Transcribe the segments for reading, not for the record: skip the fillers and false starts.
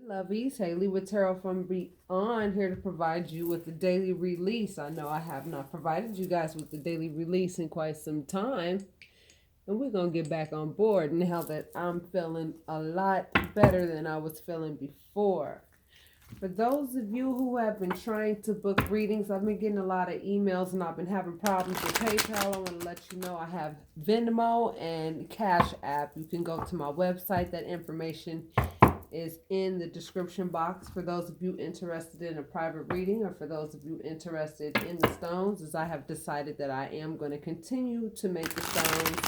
Lovies, Haley with Tarot from Beyond, here to provide you with the daily release. I know I have not provided you guys with the daily release in quite some time, and we're going to get back on board now that I'm feeling a lot better than I was feeling before. For those of you who have been trying to book readings, I've been getting a lot of emails and I've been having problems with PayPal. I want to let you know I have Venmo and Cash App. You can go to my website. That information is in the description box for those of you interested in a private reading, or for those of you interested in the stones, as I have decided that I am going to continue to make the stones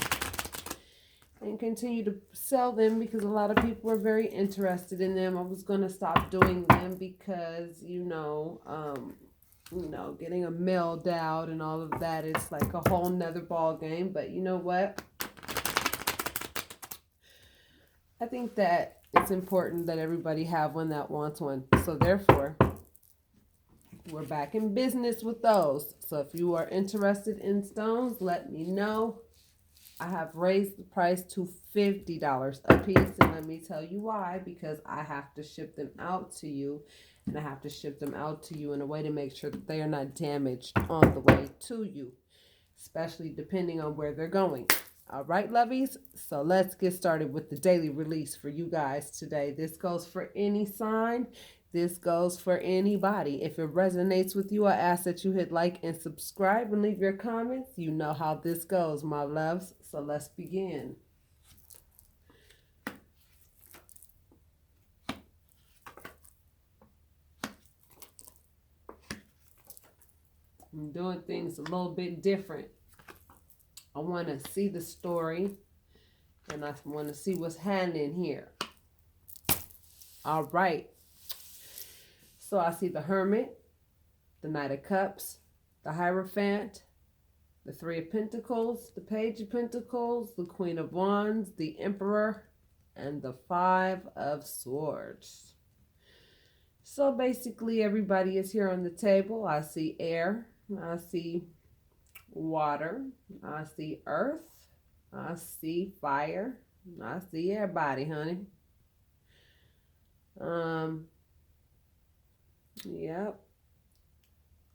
and continue to sell them because a lot of people are very interested in them. I was going to stop doing them because, getting them mailed out and all of that is like a whole nother ball game. But you know what? I think that it's important that everybody have one that wants one. So therefore, we're back in business with those. So if you are interested in stones, let me know. I have raised the price to $50 a piece, and let me tell you why. Because I have to ship them out to you, and I have to ship them out to you in a way to make sure that they are not damaged on the way to you, especially depending on where they're going. All right, lovies, so let's get started with the daily release for you guys today. This goes for any sign. This goes for anybody. If it resonates with you, I ask that you hit like and subscribe and leave your comments. You know how this goes, my loves. So let's begin. I'm doing things a little bit different. I want to see the story, and I want to see what's happening here. All right. So I see the Hermit, the Knight of Cups, the Hierophant, the Three of Pentacles, the Page of Pentacles, the Queen of Wands, the Emperor, and the Five of Swords. So basically everybody is here on the table. I see air, I see water, I see earth, I see fire, I see everybody, honey. Yep.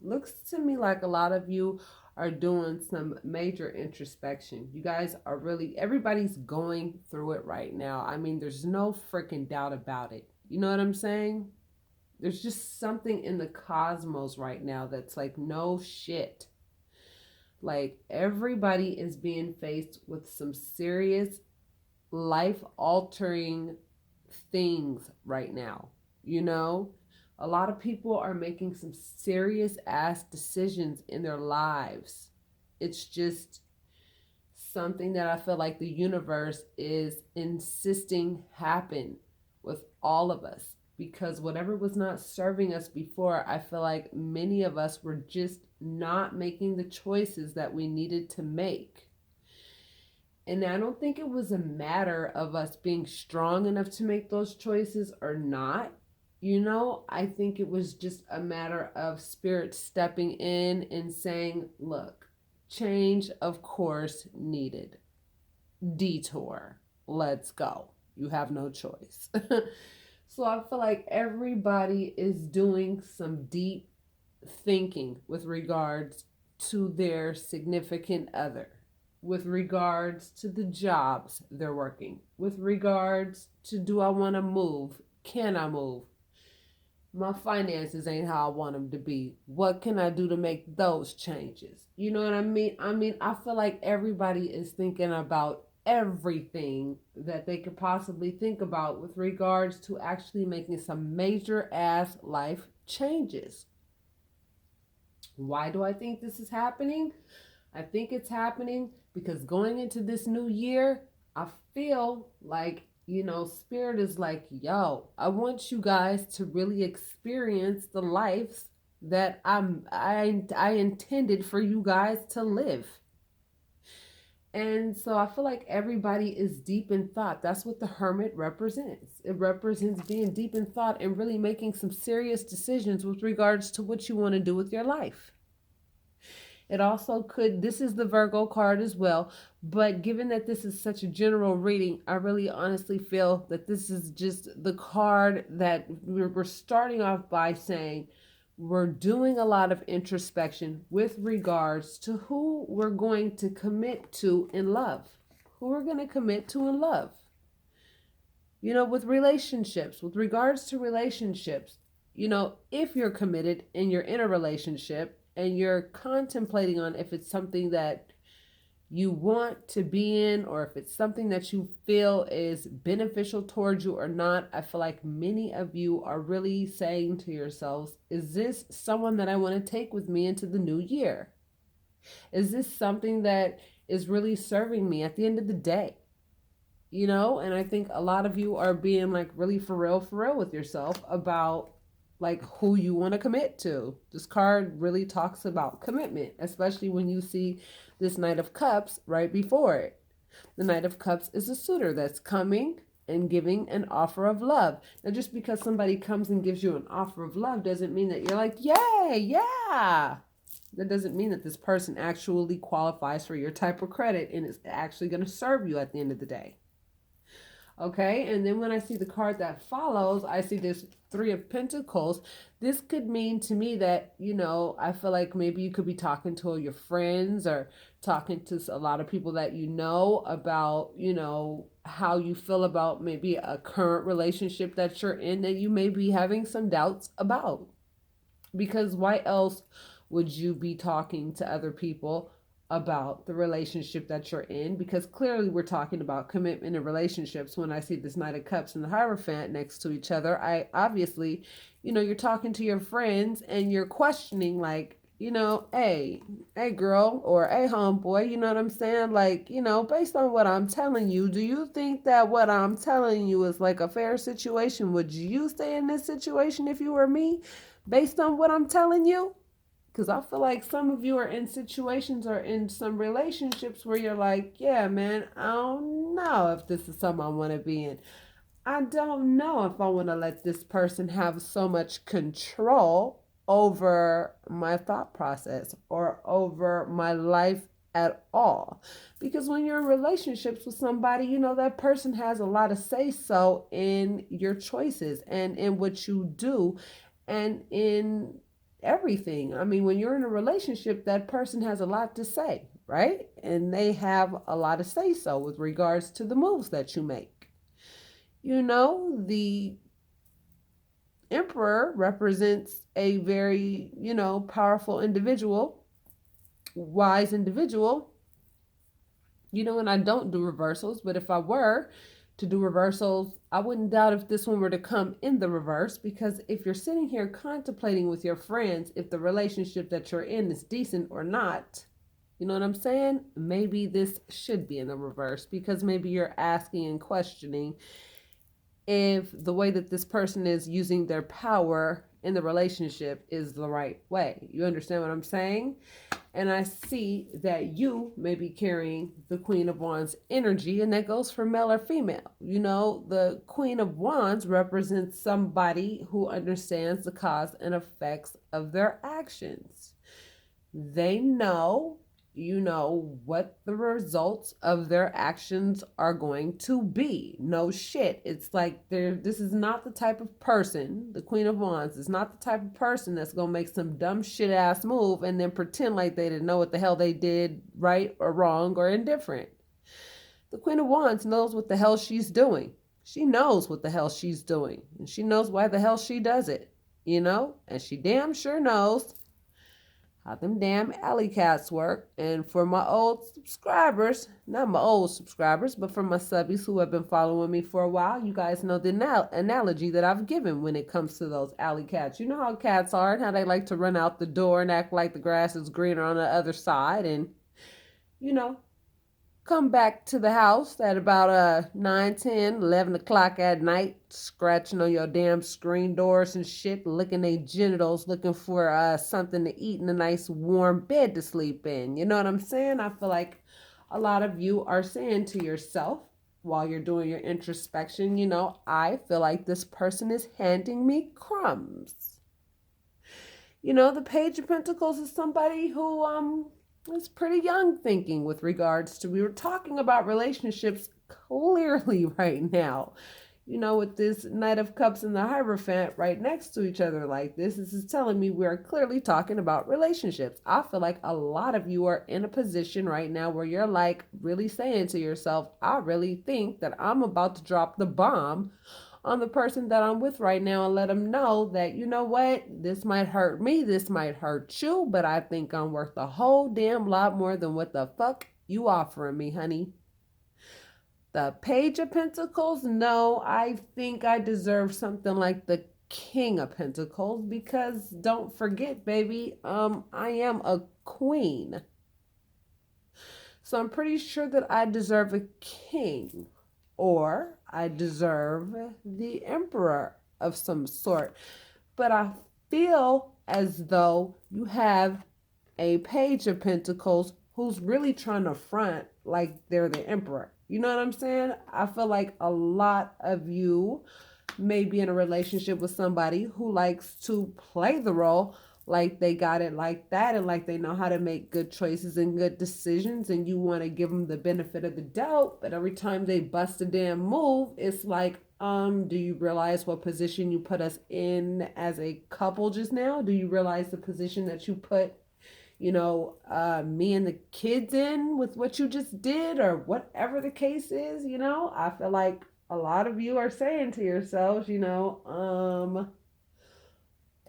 Looks to me like a lot of you are doing some major introspection. You guys are really, everybody's going through it right now. I mean, there's no freaking doubt about it. You know what I'm saying? There's just something in the cosmos right now that's like, no shit. Like, everybody is being faced with some serious life-altering things right now, you know? A lot of people are making some serious ass decisions in their lives. It's just something that I feel like the universe is insisting happen with all of us, because whatever was not serving us before, I feel like many of us were just not making the choices that we needed to make. And I don't think it was a matter of us being strong enough to make those choices or not. You know, I think it was just a matter of spirit stepping in and saying, look, change, of course, needed. Detour. Let's go. You have no choice. So I feel like everybody is doing some deep thinking with regards to their significant other, with regards to the jobs they're working, with regards to, do I want to move? Can I move? My finances ain't how I want them to be. What can I do to make those changes? You know what I mean? I feel like everybody is thinking about everything that they could possibly think about with regards to actually making some major ass life changes. Why do I think this is happening? I think it's happening because going into this new year, I feel like, Spirit is like, yo, I want you guys to really experience the lives that I intended for you guys to live. And so I feel like everybody is deep in thought. That's what the Hermit represents. It represents being deep in thought and really making some serious decisions with regards to what you want to do with your life. It also could, this is the Virgo card as well, but given that this is such a general reading, I really honestly feel that this is just the card that we're starting off by saying we're doing a lot of introspection with regards to who we're going to commit to in love. Who we're going to commit to in love. With relationships, with regards to relationships, if you're committed and you're in a relationship and you're contemplating on if it's something that you want to be in or if it's something that you feel is beneficial towards you or not, I feel like many of you are really saying to yourselves, is this someone that I want to take with me into the new year? Is this something that is really serving me at the end of the day? And I think a lot of you are being like really for real with yourself about like who you want to commit to. This card really talks about commitment, especially when you see this Knight of Cups right before it. The Knight of Cups is a suitor that's coming and giving an offer of love. Now, just because somebody comes and gives you an offer of love doesn't mean that you're like, yay, yeah. That doesn't mean that this person actually qualifies for your type of credit and is actually going to serve you at the end of the day. Okay, and then when I see the card that follows, I see this Three of Pentacles. This could mean to me that, I feel like maybe you could be talking to your friends or talking to a lot of people that you know about, how you feel about maybe a current relationship that you're in that you may be having some doubts about. Because why else would you be talking to other people about the relationship that you're in? Because clearly we're talking about commitment and relationships. When I see this Knight of Cups and the Hierophant next to each other, I obviously, you're talking to your friends and you're questioning like, hey girl, or hey homeboy, you know what I'm saying? Like, based on what I'm telling you, do you think that what I'm telling you is like a fair situation? Would you stay in this situation if you were me? Based on what I'm telling you? Because I feel like some of you are in situations or in some relationships where you're like, yeah, man, I don't know if this is something I want to be in. I don't know if I want to let this person have so much control over my thought process or over my life at all. Because when you're in relationships with somebody, that person has a lot of say-so in your choices and in what you do and in everything. I mean, when you're in a relationship, that person has a lot to say, right? And they have a lot of say-so with regards to the moves that you make. The Emperor represents a very, powerful individual, wise individual, and I don't do reversals, but if I were to do reversals, I wouldn't doubt if this one were to come in the reverse, because if you're sitting here contemplating with your friends if the relationship that you're in is decent or not, you know what I'm saying? Maybe this should be in the reverse, because maybe you're asking and questioning if the way that this person is using their power in the relationship is the right way. You understand what I'm saying? And I see that you may be carrying the Queen of Wands energy, and that goes for male or female. The Queen of Wands represents somebody who understands the cause and effects of their actions. They know, what the results of their actions are going to be. No shit. It's like this is not the type of person, the Queen of Wands is not the type of person that's going to make some dumb shit ass move and then pretend like they didn't know what the hell they did right or wrong or indifferent. The Queen of Wands knows what the hell she's doing. She knows what the hell she's doing. And she knows why the hell she does it. And she damn sure knows how them damn alley cats work. And for my old subscribers, not my old subscribers, but for my subbies who have been following me for a while, you guys know the analogy that I've given when it comes to those alley cats. You know how cats are and how they like to run out the door and act like the grass is greener on the other side and, come back to the house at about 9, 10, 11 o'clock at night, scratching on your damn screen doors and shit, licking their genitals, looking for something to eat and a nice warm bed to sleep in. You know what I'm saying? I feel like a lot of you are saying to yourself while you're doing your introspection, I feel like this person is handing me crumbs. The Page of Pentacles is somebody who It's pretty young thinking with regards to, we were talking about relationships clearly right now. With this Knight of Cups and the Hierophant right next to each other like this is telling me we're clearly talking about relationships. I feel like a lot of you are in a position right now where you're like really saying to yourself, I really think that I'm about to drop the bomb on the person that I'm with right now and let them know that, you know what, this might hurt me, this might hurt you, but I think I'm worth a whole damn lot more than what the fuck you offering me, honey. The Page of Pentacles, no, I think I deserve something like the King of Pentacles, because don't forget, baby, I am a queen. So I'm pretty sure that I deserve a king, or I deserve the emperor of some sort. But I feel as though you have a Page of Pentacles who's really trying to front like they're the emperor. You know what I'm saying? I feel like a lot of you may be in a relationship with somebody who likes to play the role like they got it like that, and like they know how to make good choices and good decisions, and you want to give them the benefit of the doubt, but every time they bust a damn move, it's like, do you realize what position you put us in as a couple just now? Do you realize the position that you put me and the kids in with what you just did, or whatever the case is? I feel like a lot of you are saying to yourselves,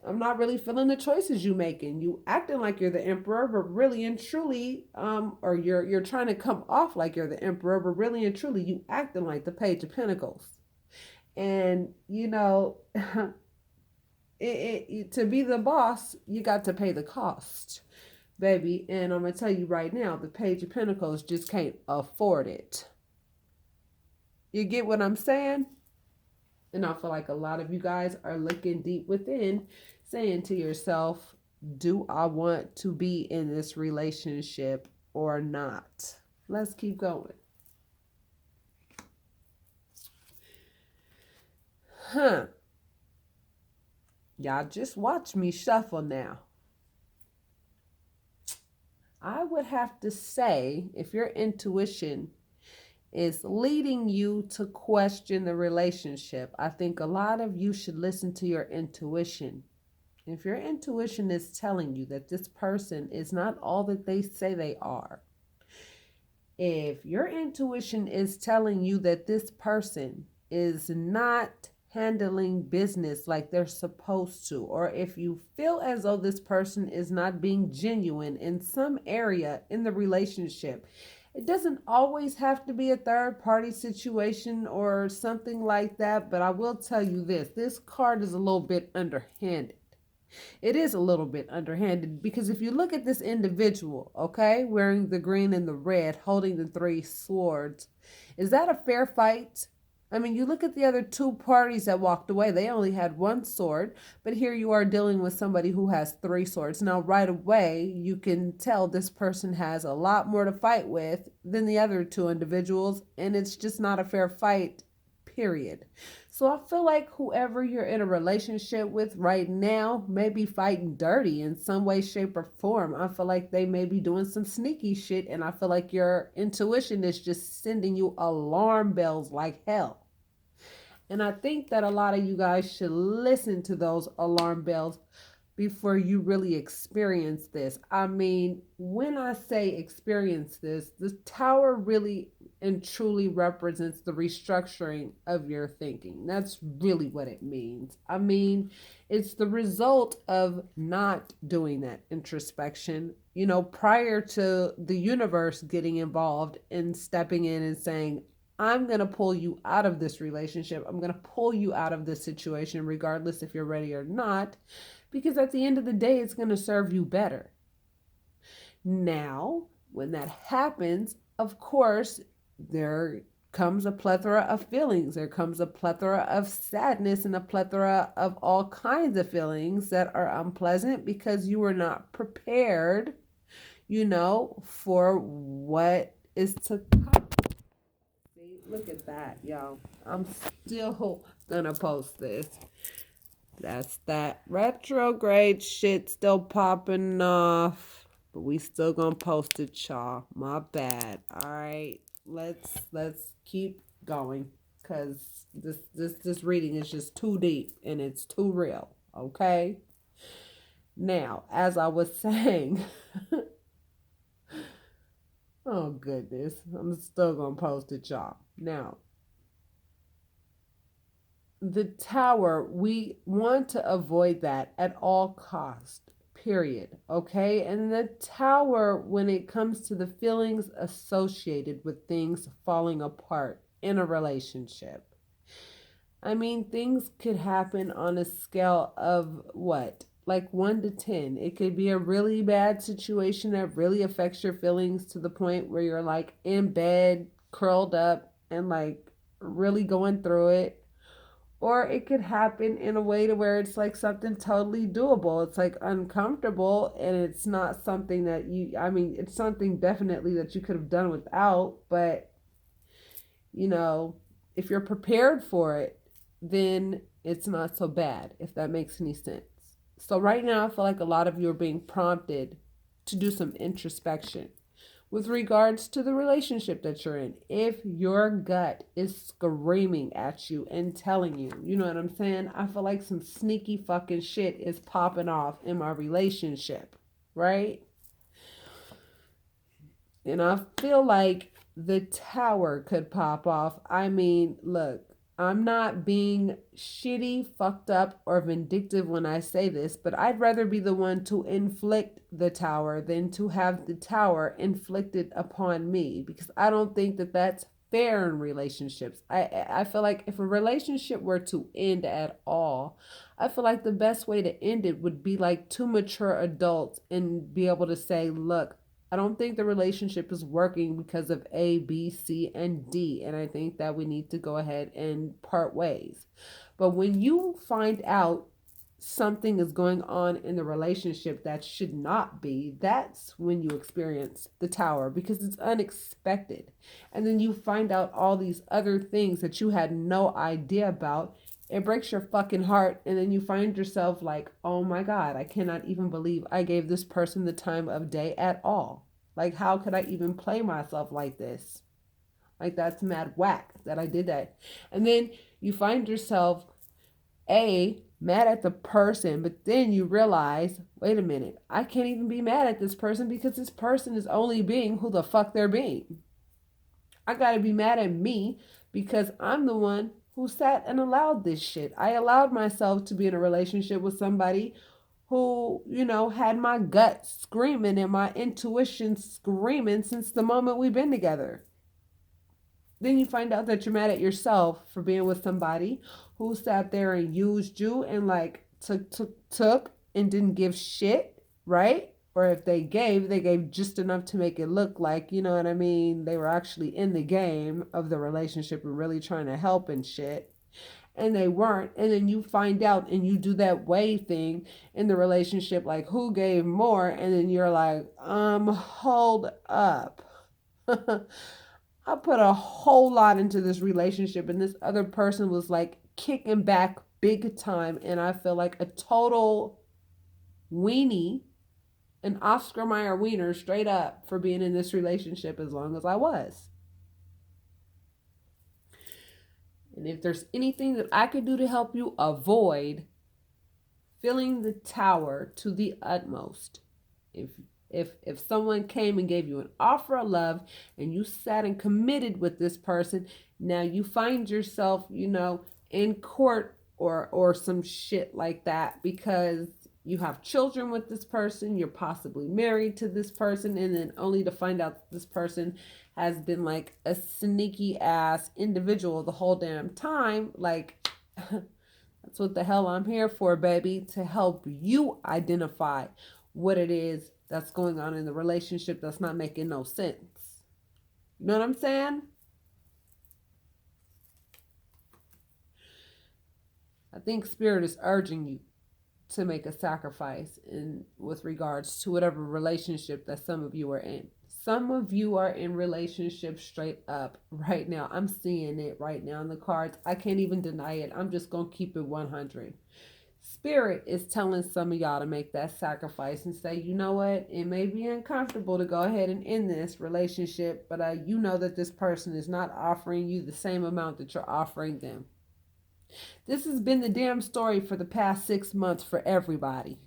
I'm not really feeling the choices you making. You acting like you're the emperor, but really and truly, or you're trying to come off like you're the emperor, but really and truly, you acting like the Page of Pentacles. And to be the boss, you got to pay the cost, baby. And I'm gonna tell you right now, the Page of Pentacles just can't afford it. You get what I'm saying? And I feel like a lot of you guys are looking deep within, saying to yourself, do I want to be in this relationship or not? Let's keep going. Y'all just watch me shuffle now. I would have to say, if your intuition is leading you to question the relationship, I think a lot of you should listen to your intuition. If your intuition is telling you that this person is not all that they say they are, if your intuition is telling you that this person is not handling business like they're supposed to, or if you feel as though this person is not being genuine in some area in the relationship, it doesn't always have to be a third party situation or something like that, but I will tell you this card is a little bit underhanded. It is a little bit underhanded, because if you look at this individual, okay, wearing the green and the red, holding the 3 swords, is that a fair fight? I mean, you look at the other 2 parties that walked away, they only had 1 sword, but here you are dealing with somebody who has 3 swords. Now, right away, you can tell this person has a lot more to fight with than the other 2 individuals, and it's just not a fair fight, period. So I feel like whoever you're in a relationship with right now may be fighting dirty in some way, shape, or form. I feel like they may be doing some sneaky shit, and I feel like your intuition is just sending you alarm bells like hell. And I think that a lot of you guys should listen to those alarm bells before you really experience this. I mean, when I say experience this, the tower really and truly represents the restructuring of your thinking. That's really what it means. I mean, it's the result of not doing that introspection, prior to the universe getting involved and stepping in and saying, I'm going to pull you out of this relationship. I'm going to pull you out of this situation, regardless if you're ready or not, because at the end of the day, it's going to serve you better. Now, when that happens, of course, there comes a plethora of feelings. There comes a plethora of sadness and a plethora of all kinds of feelings that are unpleasant, because you were not prepared, for what is to come. See, look at that, y'all. I'm still gonna post this. That's that retrograde shit still popping off. But we still gonna post it, y'all. My bad. All right. Let's keep going. Cause this reading is just too deep and it's too real. Okay? Now, as I was saying, oh goodness, I'm still gonna post it, y'all. Now, the tower, we want to avoid that at all cost, period. Okay? And the tower, when it comes to the feelings associated with things falling apart in a relationship, I mean, things could happen on a scale of what? Like 1 to 10. It could be a really bad situation that really affects your feelings to the point where you're like in bed, curled up, and like really going through it. Or it could happen in a way to where it's like something totally doable. It's like uncomfortable and it's not something that I mean, it's something definitely that you could have done without, but you know, if you're prepared for it, then it's not so bad, if that makes any sense. So, right now, I feel like a lot of you are being prompted to do some introspection with regards to the relationship that you're in. If your gut is screaming at you and telling you, you know what I'm saying? I feel like some sneaky fucking shit is popping off in my relationship, right? And I feel like the tower could pop off. I mean, look, I'm not being shitty, fucked up, or vindictive when I say this, but I'd rather be the one to inflict the tower than to have the tower inflicted upon me, because I don't think that that's fair in relationships. I feel like if a relationship were to end at all, I feel like the best way to end it would be like two mature adults and be able to say, look, I don't think the relationship is working because of A, B, C, and D. And I think that we need to go ahead and part ways. But when you find out something is going on in the relationship that should not be, that's when you experience the tower, because it's unexpected. And then you find out all these other things that you had no idea about. It breaks your fucking heart, and then you find yourself like, oh my God, I cannot even believe I gave this person the time of day at all. Like, how could I even play myself like this? Like, that's mad whack that I did that. And then you find yourself, mad at the person, but then you realize, wait a minute, I can't even be mad at this person because this person is only being who the fuck they're being. I gotta be mad at me because I'm the one who sat and allowed this shit. I allowed myself to be in a relationship with somebody who, you know, had my gut screaming and my intuition screaming since the moment we've been together. Then you find out that you're mad at yourself for being with somebody who sat there and used you and like took and didn't give shit, right? Or if they gave just enough to make it look like, you know what I mean, they were actually in the game of the relationship and really trying to help and shit. And they weren't. And then you find out and you do that way thing in the relationship, like who gave more? And then you're like, hold up. I put a whole lot into this relationship, and this other person was like kicking back big time. And I feel like a total weenie, an Oscar Mayer wiener, straight up, for being in this relationship as long as I was. And if there's anything that I could do to help you avoid filling the tower to the utmost, if someone came and gave you an offer of love and you sat and committed with this person, now you find yourself, you know, in court or some shit like that because you have children with this person, you're possibly married to this person, and then only to find out this person has been like a sneaky ass individual the whole damn time. Like, that's what the hell I'm here for, baby, to help you identify what it is that's going on in the relationship that's not making no sense. You know what I'm saying? I think Spirit is urging you to make a sacrifice in with regards to whatever relationship that some of you are in. Some of you are in relationships straight up right now. I'm seeing it right now in the cards. I can't even deny it. I'm just going to keep it 100. Spirit is telling some of y'all to make that sacrifice and say, you know what, it may be uncomfortable to go ahead and end this relationship, but you know that this person is not offering you the same amount that you're offering them. This has been the damn story for the past 6 months for everybody.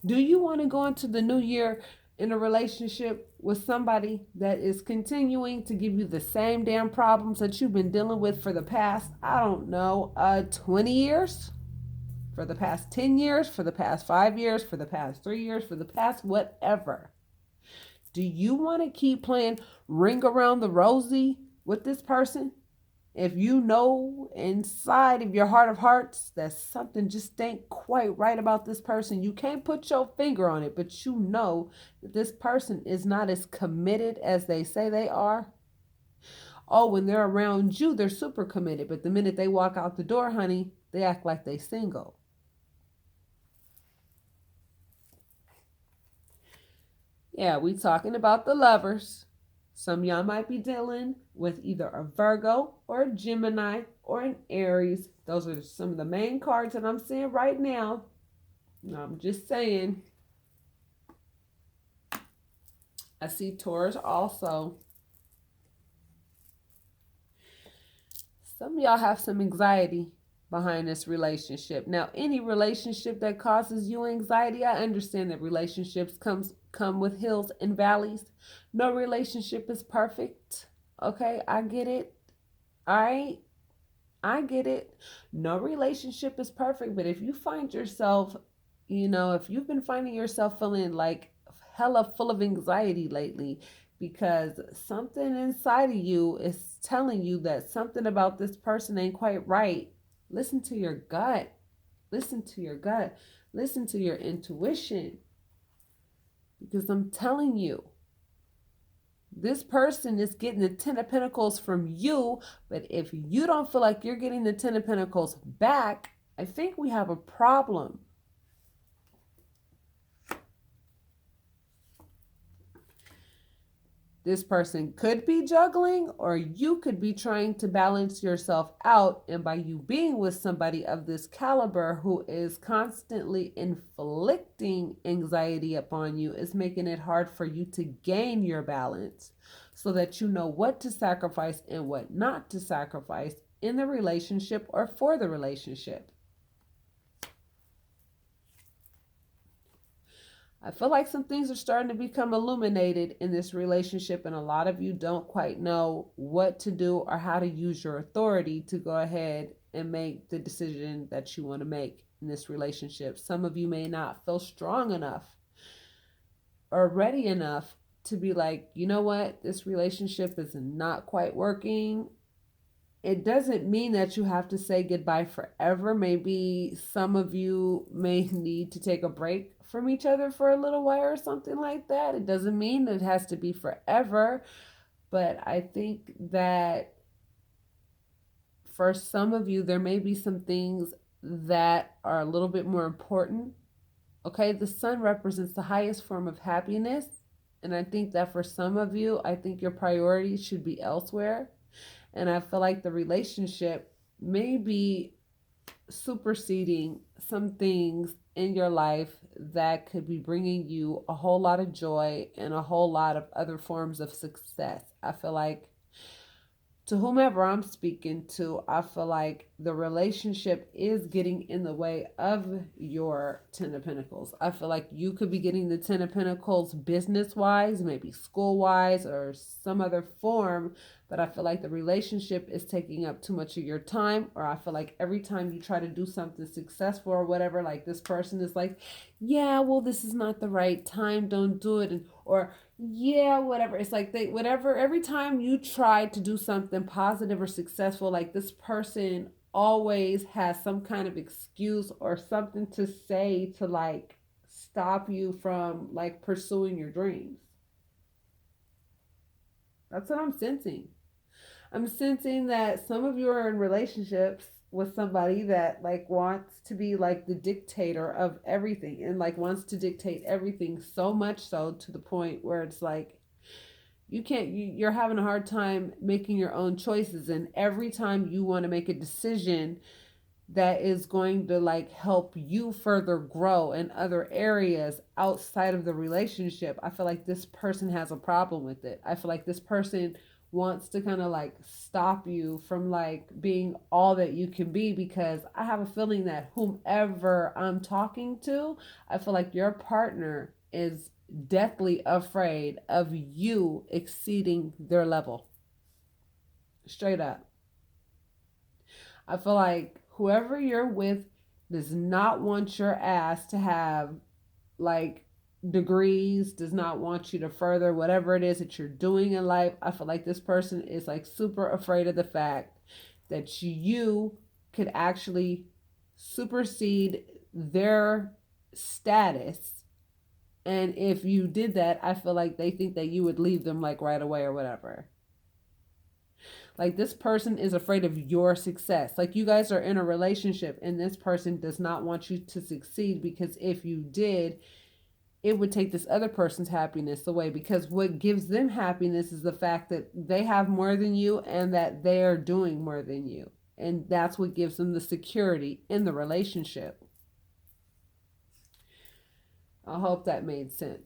Do you want to go into the new year in a relationship with somebody that is continuing to give you the same damn problems that you've been dealing with for the past, I don't know, 20 years? For the past 10 years, for the past 5 years, for the past 3 years, for the past whatever? Do you want to keep playing ring around the rosy with this person? If you know inside of your heart of hearts that something just ain't quite right about this person, you can't put your finger on it, but you know that this person is not as committed as they say they are. Oh, when they're around you, they're super committed, but the minute they walk out the door, honey, they act like they single. Yeah, we talking about the lovers. Some of y'all might be dealing with either a Virgo or a Gemini or an Aries. Those are some of the main cards that I'm seeing right now. I'm just saying. I see Taurus also. Some of y'all have some anxiety behind this relationship. Now, any relationship that causes you anxiety, I understand that relationships come with hills and valleys. No relationship is perfect. Okay, I get it. All right, I get it. No relationship is perfect, but if you find yourself, if you've been finding yourself feeling like hella full of anxiety lately because something inside of you is telling you that something about this person ain't quite right, listen to your gut. Listen to your gut. Listen to your intuition. Because I'm telling you, this person is getting the 10 of Pentacles from you, but if you don't feel like you're getting the 10 of Pentacles back, I think we have a problem. This person could be juggling, or you could be trying to balance yourself out. And by you being with somebody of this caliber who is constantly inflicting anxiety upon you is making it hard for you to gain your balance so that you know what to sacrifice and what not to sacrifice in the relationship or for the relationship. I feel like some things are starting to become illuminated in this relationship, and a lot of you don't quite know what to do or how to use your authority to go ahead and make the decision that you want to make in this relationship. Some of you may not feel strong enough or ready enough to be like, you know what, this relationship is not quite working. It doesn't mean that you have to say goodbye forever. Maybe some of you may need to take a break from each other for a little while or something like that. It doesn't mean that it has to be forever. But I think that for some of you, there may be some things that are a little bit more important. Okay, the sun represents the highest form of happiness. And I think that for some of you, I think your priorities should be elsewhere. And I feel like the relationship may be superseding some things in your life that could be bringing you a whole lot of joy and a whole lot of other forms of success. I feel like to whomever I'm speaking to, I feel like the relationship is getting in the way of your 10 of Pentacles. I feel like you could be getting the 10 of Pentacles business-wise, maybe school-wise, or some other form, but I feel like the relationship is taking up too much of your time, or I feel like every time you try to do something successful or whatever, like this person is like, yeah, well, this is not the right time, don't do it, or yeah, whatever. It's like whatever, every time you try to do something positive or successful, like this person always has some kind of excuse or something to say to like stop you from like pursuing your dreams. That's what I'm sensing. I'm sensing that some of you are in relationships with somebody that like wants to be like the dictator of everything and like wants to dictate everything so much so to the point where it's like you're having a hard time making your own choices, and every time you want to make a decision, that is going to like help you further grow in other areas outside of the relationship, I feel like this person has a problem with it. I feel like this person wants to kind of like stop you from like being all that you can be, because I have a feeling that whomever I'm talking to, I feel like your partner is deathly afraid of you exceeding their level. Straight up. I feel like whoever you're with does not want your ass to have like degrees, does not want you to further whatever it is that you're doing in life. I feel like this person is like super afraid of the fact that you could actually supersede their status. And if you did that, I feel like they think that you would leave them like right away or whatever. Like this person is afraid of your success. Like you guys are in a relationship and this person does not want you to succeed, because if you did, it would take this other person's happiness away, because what gives them happiness is the fact that they have more than you and that they are doing more than you. And that's what gives them the security in the relationship. I hope that made sense.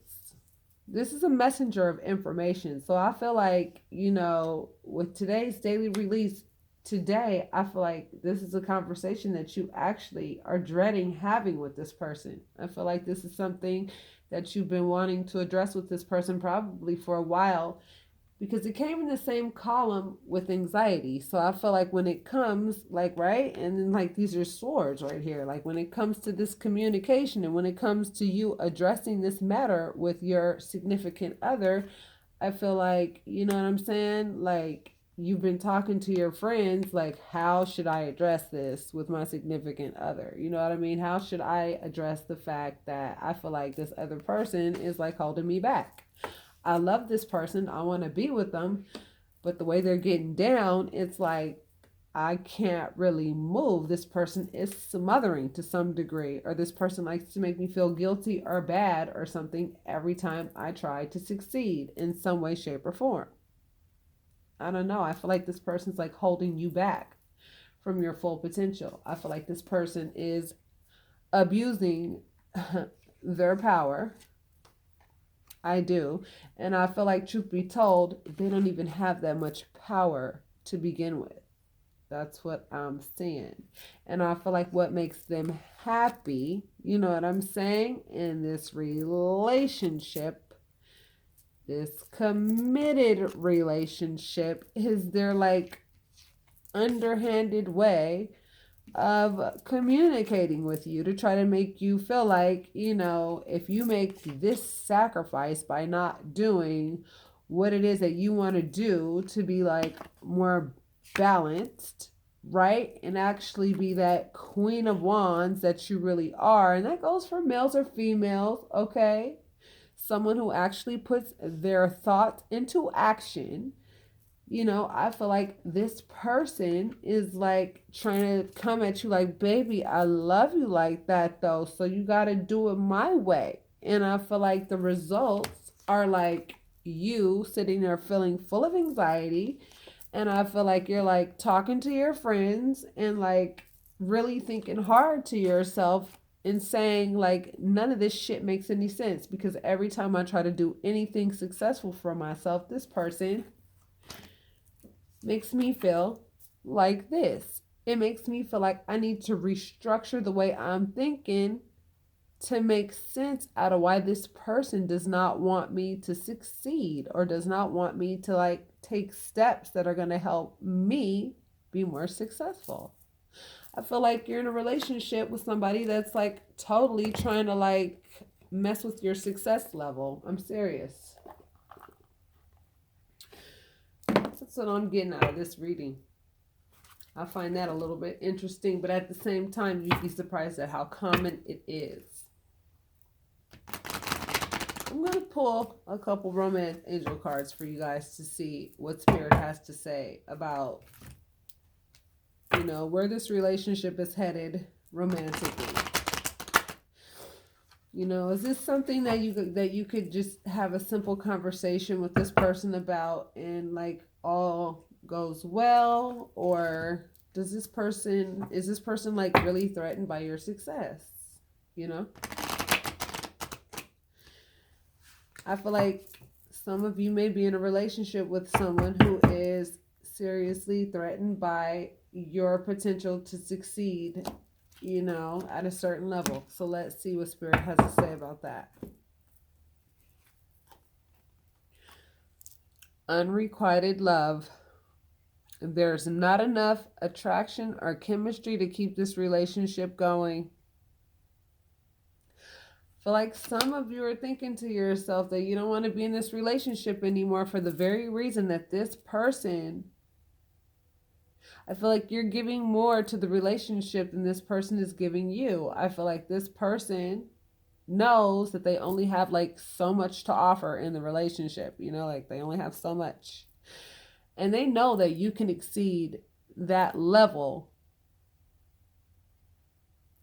This is a messenger of information. So I feel like, with today's daily release today, I feel like this is a conversation that you actually are dreading having with this person. I feel like this is something that you've been wanting to address with this person probably for a while, because it came in the same column with anxiety. So I feel like when it comes, like, right, and then like these are swords right here, like when it comes to this communication and when it comes to you addressing this matter with your significant other, I feel like, you know what I'm saying? Like you've been talking to your friends, like, how should I address this with my significant other? You know what I mean? How should I address the fact that I feel like this other person is like holding me back? I love this person. I want to be with them. But the way they're getting down, it's like I can't really move. This person is smothering to some degree, or this person likes to make me feel guilty or bad or something every time I try to succeed in some way, shape, or form. I don't know. I feel like this person's like holding you back from your full potential. I feel like this person is abusing their power. I do. And I feel like, truth be told, they don't even have that much power to begin with. That's what I'm saying. And I feel like what makes them happy, you know what I'm saying, in this relationship, this committed relationship, is their like underhanded way of communicating with you to try to make you feel like, if you make this sacrifice by not doing what it is that you want to do to be like more balanced, right? And actually be that Queen of Wands that you really are. And that goes for males or females, okay? Someone who actually puts their thoughts into action. I feel like this person is like trying to come at you like, baby, I love you like that though. So you got to do it my way. And I feel like the results are like you sitting there feeling full of anxiety. And I feel like you're like talking to your friends and like really thinking hard to yourself and saying like, none of this shit makes any sense, because every time I try to do anything successful for myself, this person makes me feel like this. It makes me feel like I need to restructure the way I'm thinking to make sense out of why this person does not want me to succeed, or does not want me to like take steps that are going to help me be more successful. I feel like you're in a relationship with somebody that's like totally trying to like mess with your success level. I'm serious. That's what I'm getting out of this reading. I find that a little bit interesting, but at the same time, you'd be surprised at how common it is. I'm going to pull a couple romance angel cards for you guys to see what Spirit has to say about, where this relationship is headed romantically. Is this something that you could just have a simple conversation with this person about and like all goes well, or Is this person like really threatened by your success? You know? I feel like some of you may be in a relationship with someone who is seriously threatened by your potential to succeed, you know, at a certain level. So let's see what Spirit has to say about that. Unrequited love. There's not enough attraction or chemistry to keep this relationship going. I feel like some of you are thinking to yourself that you don't want to be in this relationship anymore for the very reason that this person, I feel like you're giving more to the relationship than this person is giving you. I feel like this person knows that they only have like so much to offer in the relationship, you know, like they only have so much. And they know that you can exceed that level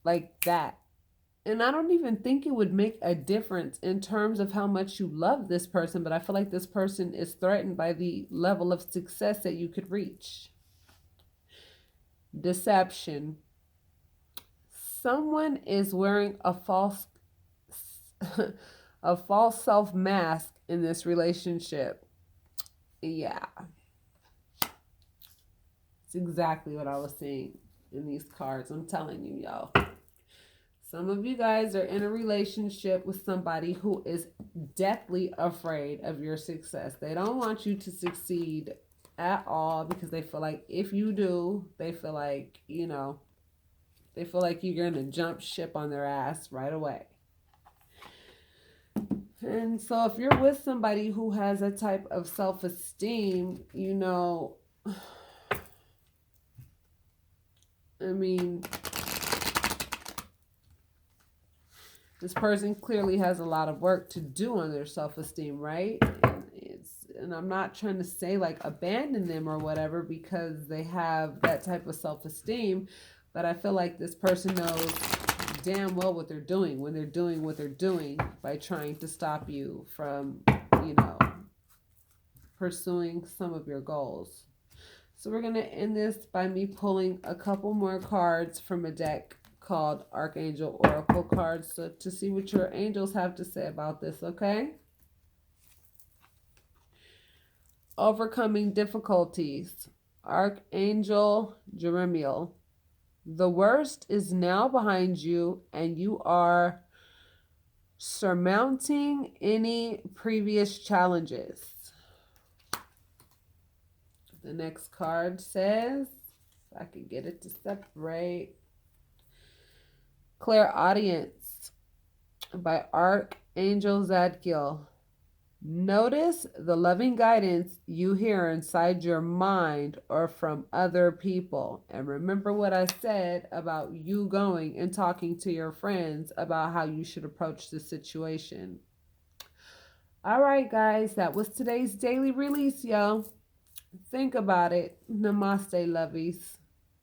like that. And I don't even think it would make a difference in terms of how much you love this person, but I feel like this person is threatened by the level of success that you could reach. Deception. Someone is wearing a false a false self mask in this relationship. Yeah. It's exactly what I was seeing in these cards. I'm telling you, y'all. Some of you guys are in a relationship with somebody who is deathly afraid of your success. They don't want you to succeed at all because they feel like if you do, they feel like, you know, they feel like you're going to jump ship on their ass right away. And so if you're with somebody who has a type of self-esteem, you know, I mean, this person clearly has a lot of work to do on their self-esteem, right? And I'm not trying to say like abandon them or whatever because they have that type of self-esteem, but I feel like this person knows damn well what they're doing when they're doing what they're doing by trying to stop you from, you know, pursuing some of your goals. So we're going to end this by me pulling a couple more cards from a deck called Archangel Oracle cards, so to see what your angels have to say about this, okay? Overcoming difficulties. Archangel Jeremiel. The worst is now behind you, and you are surmounting any previous challenges. The next card says, if I can get it to separate, Clairaudience by Archangel Zadkiel. Notice the loving guidance you hear inside your mind or from other people. And remember what I said about you going and talking to your friends about how you should approach the situation. All right, guys, that was today's daily release, y'all. Think about it. Namaste, lovies.